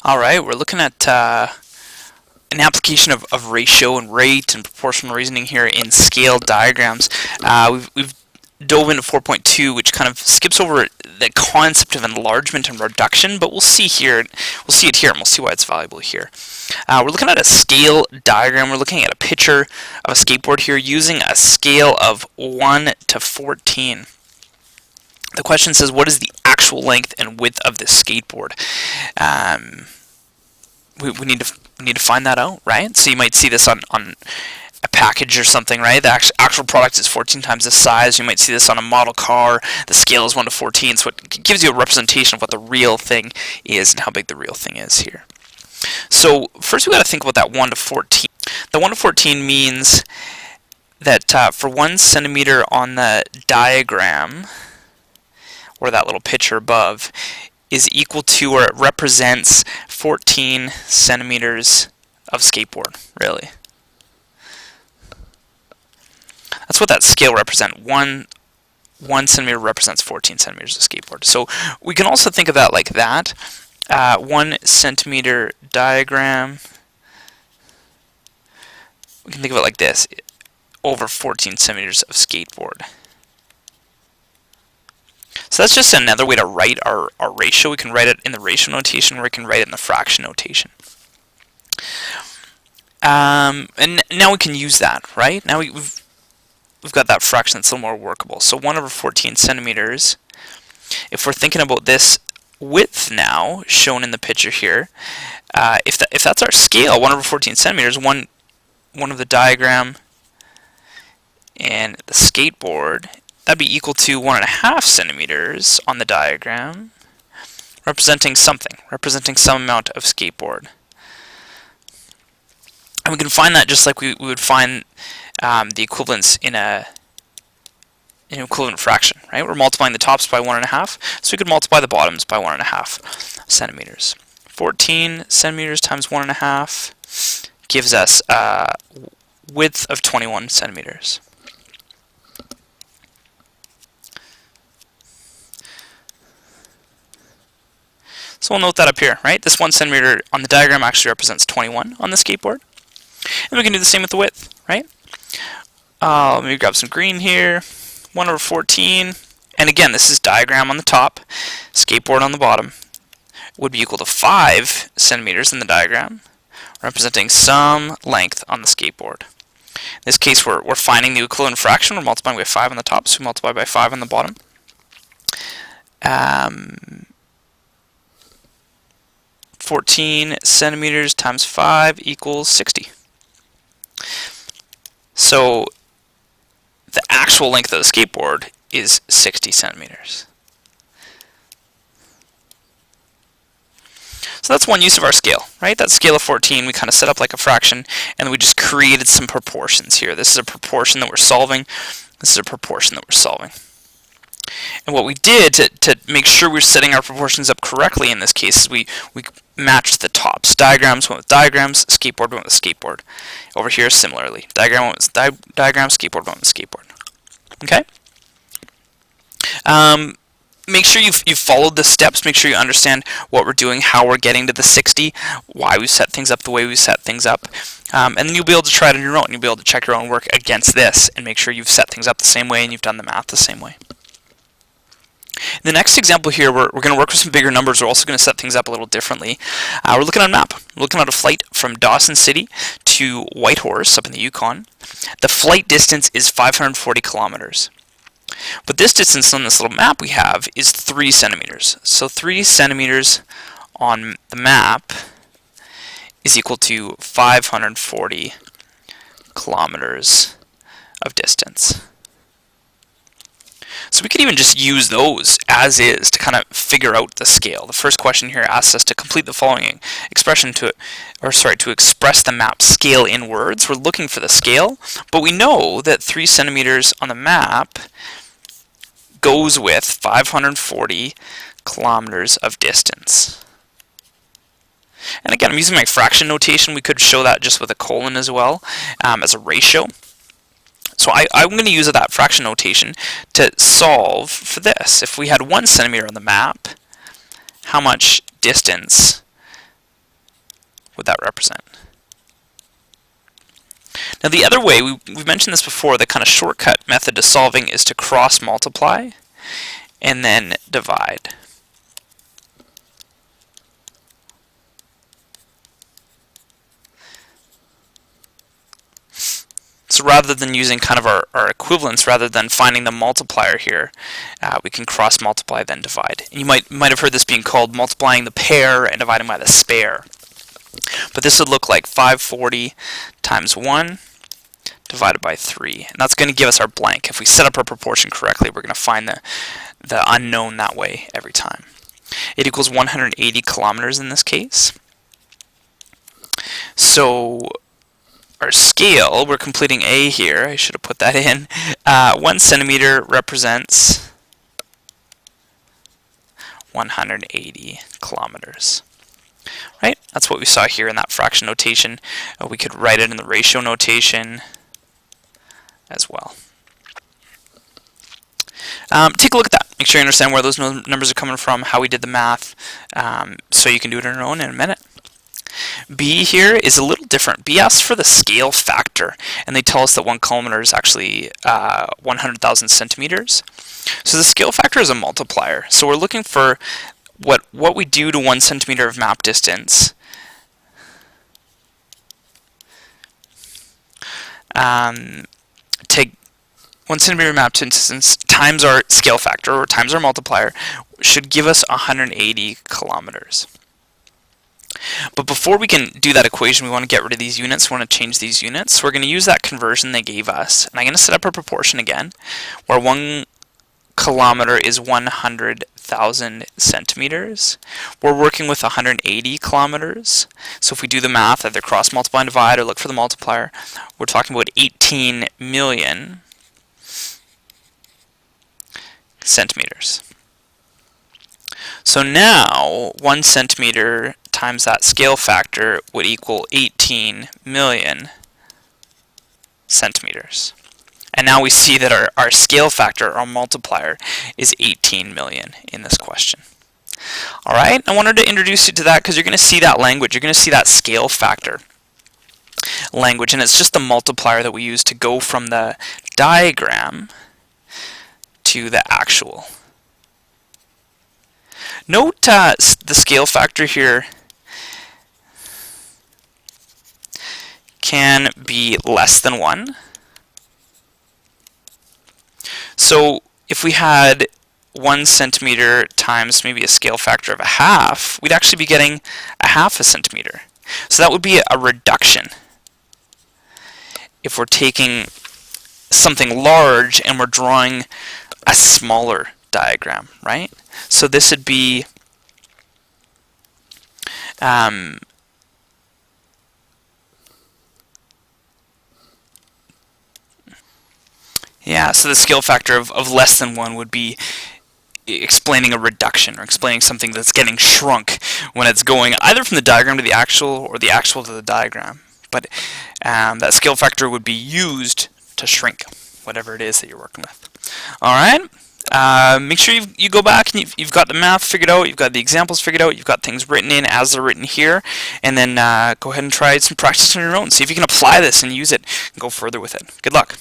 All right, we're looking at an application of ratio and rate and proportional reasoning here in scale diagrams. We've dove into 4.2, which kind of skips over the concept of enlargement and reduction, but we'll see it here, and we'll see why it's valuable here. We're looking at a scale diagram. We're looking at a picture of a skateboard here using a scale of 1 to 14. The question says, what is the actual length and width of this skateboard? We need to find that out, right? So you might see this on a package or something, right? The actual product is 14 times the size. You might see this on a model car. The scale is 1 to 14, so it gives you a representation of what the real thing is and how big the real thing is here. So first we got to think about that 1 to 14. The 1 to 14 means that for 1 centimeter on the diagram, or that little picture above, is equal to, or it represents 14 centimeters of skateboard, really. That's what that scale represents. One centimeter represents 14 centimeters of skateboard. So we can also think of that like that. 1 centimeter diagram, we can think of it like this, over 14 centimeters of skateboard. So that's just another way to write our ratio. We can write it in the ratio notation, or we can write it in the fraction notation. And now we can use that, right? Now we've got that fraction that's a little more workable. So 1 over 14 centimeters, if we're thinking about this width now, shown in the picture here, if that's our scale, 1 over 14 centimeters, one of the diagram and the skateboard, that'd be equal to 1.5 centimeters on the diagram, representing something, representing some amount of skateboard. And we can find that just like we would find the equivalence in an equivalent fraction, right? We're multiplying the tops by 1.5, so we could multiply the bottoms by 1.5 centimeters. 14 centimeters times 1.5 gives us a width of 21 centimeters. So we'll note that up here, right? This 1 centimeter on the diagram actually represents 21 on the skateboard. And we can do the same with the width, right? Let me grab some green here. 1 over 14. And again, this is diagram on the top, skateboard on the bottom. Would be equal to 5 centimeters in the diagram, representing some length on the skateboard. In this case, we're finding the equivalent fraction. We're multiplying by 5 on the top, so we multiply by 5 on the bottom. 14 centimeters times 5 equals 60. So the actual length of the skateboard is 60 centimeters. So that's one use of our scale, right? That scale of 14 we kind of set up like a fraction, and we just created some proportions here. This is a proportion that we're solving. This is a proportion that we're solving. And what we did to make sure we're setting our proportions up correctly in this case is we matched the tops. Diagrams went with diagrams, skateboard went with skateboard. Over here similarly. Diagram went with diagram, skateboard went with skateboard. Okay? Make sure you've followed the steps. Make sure you understand what we're doing, how we're getting to the 60, why we set things up the way we set things up. And then you'll be able to try it on your own. You'll be able to check your own work against this and make sure you've set things up the same way and you've done the math the same way. In the next example here, we're going to work with some bigger numbers. We're also going to set things up a little differently. We're looking at a map. We're looking at a flight from Dawson City to Whitehorse up in the Yukon. The flight distance is 540 kilometers. But this distance on this little map we have is 3 centimeters. So 3 centimeters on the map is equal to 540 kilometers of distance. So we could even just use those as is to kind of figure out the scale. The first question here asks us to complete the following expression to express the map scale in words. We're looking for the scale, but we know that 3 centimeters on the map goes with 540 kilometers of distance. And again, I'm using my fraction notation. We could show that just with a colon as well, as a ratio. So I'm going to use that fraction notation to solve for this. If we had 1 centimeter on the map, how much distance would that represent? Now the other way, we've mentioned this before, the kind of shortcut method to solving is to cross multiply and then divide. So rather than using kind of our equivalence, rather than finding the multiplier here, we can cross multiply then divide. And you might have heard this being called multiplying the pair and dividing by the spare. But this would look like 540 times 1 divided by 3. And that's going to give us our blank. If we set up our proportion correctly, we're going to find the unknown that way every time. It equals 180 kilometers in this case. So our scale, we're completing A here. I should have put that in. 1 centimeter represents 180 kilometers. Right? That's what we saw here in that fraction notation. We could write it in the ratio notation as well. Take a look at that. Make sure you understand where those numbers are coming from, how we did the math, so you can do it on your own in a minute. B here is a little different. B asks for the scale factor, and they tell us that 1 kilometer is actually 100,000 centimeters. So the scale factor is a multiplier. So we're looking for what we do to 1 centimeter of map distance take 1 centimeter map distance times our scale factor, or times our multiplier, should give us 180 kilometers. But before we can do that equation, we want to get rid of these units. We want to change these units. So we're going to use that conversion they gave us. And I'm going to set up a proportion again, where 1 kilometer is 100,000 centimeters. We're working with 180 kilometers. So if we do the math, either cross multiply and divide or look for the multiplier, we're talking about 18 million centimeters. So now 1 centimeter times that scale factor would equal 18 million centimeters. And now we see that our scale factor, our multiplier, is 18 million in this question. All right, I wanted to introduce you to that because you're going to see that language. You're going to see that scale factor language, and it's just the multiplier that we use to go from the diagram to the actual. Note the scale factor here can be less than 1. So if we had 1 centimeter times maybe a scale factor of 1/2, we'd actually be getting 1/2 a centimeter. So that would be a reduction. If we're taking something large and we're drawing a smaller diagram, right? So this would be so the scale factor of less than 1 would be explaining a reduction, or explaining something that's getting shrunk when it's going either from the diagram to the actual or the actual to the diagram. But that scale factor would be used to shrink whatever it is that you're working with. All right. Make sure you go back and you've got the math figured out, you've got the examples figured out, you've got things written in as they're written here, and then go ahead and try some practice on your own. See if you can apply this and use it and go further with it. Good luck.